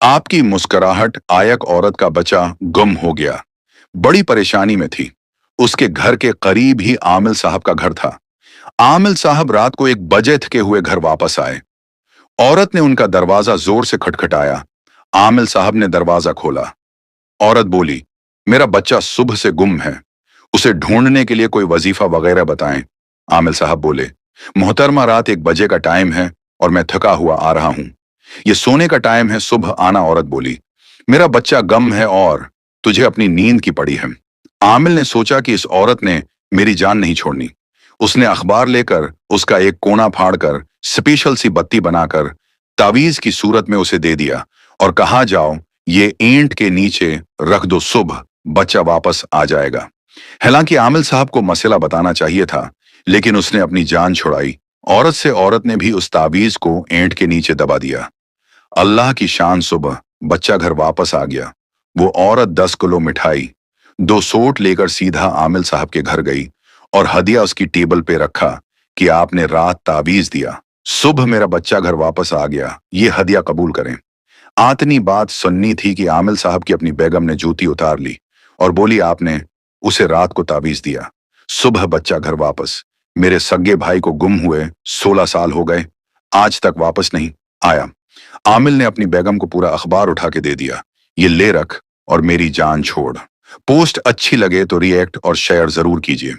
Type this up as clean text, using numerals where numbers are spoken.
आपकी मुस्कुराहट आयक औरत का बच्चा गुम हो गया। बड़ी परेशानी में थी। उसके घर के करीब ही आमिल साहब का घर था। आमिल साहब रात को 1 बजे थके हुए घर वापस आए। औरत ने उनका दरवाजा जोर से खटखटाया। आमिल साहब ने दरवाजा खोला। औरत बोली, मेरा बच्चा सुबह से गुम है। उसे ढूंढने के लिए कोई वजीफा वगैरह बताएं। आमिल साहब बोले, मोहतरमा रात 1 बजे का टाइम है और मैं थका हुआ आ रहा हूं। ये सोने का टाइम है, सुबह आना। औरत बोली, मेरा बच्चा गम है और तुझे अपनी नींद की पड़ी है। आमिल ने सोचा कि इस औरत ने मेरी जान नहीं छोड़नी। उसने अखबार लेकर उसका एक कोना फाड़कर स्पेशल सी बत्ती बनाकर तावीज की सूरत में उसे दे दिया और कहा, जाओ ये ईंट के नीचे रख दो, सुबह बच्चा वापस आ जाएगा। हालांकि आमिल साहब को मसला बताना चाहिए था, लेकिन उसने अपनी जान छुड़ाई। औरत ने भी उस तावीज को ईंट के नीचे दबा दिया। अल्लाह की शान, सुबह बच्चा घर वापस आ गया। वो औरत 10 किलो मिठाई, 2 सोट लेकर सीधा आमिल साहब के घर गई और हदिया उसकी टेबल पे रखा कि आपने रात ताबीज दिया, सुबह मेरा बच्चा घर वापस आ गया, ये हदिया कबूल करें। आतनी बात सुननी थी कि आमिल साहब की अपनी बेगम ने जूती उतार ली और बोली, आपने उसे रात को ताबीज दिया, सुबह बच्चा घर वापस। मेरे सगे भाई को गुम हुए 16 साल हो गए, आज तक वापस नहीं आया। आमिल ने अपनी बेगम को पूरा अखबार उठा के दे दिया, ये ले रख और मेरी जान छोड़। पोस्ट अच्छी लगे तो रिएक्ट और शेयर जरूर कीजिए।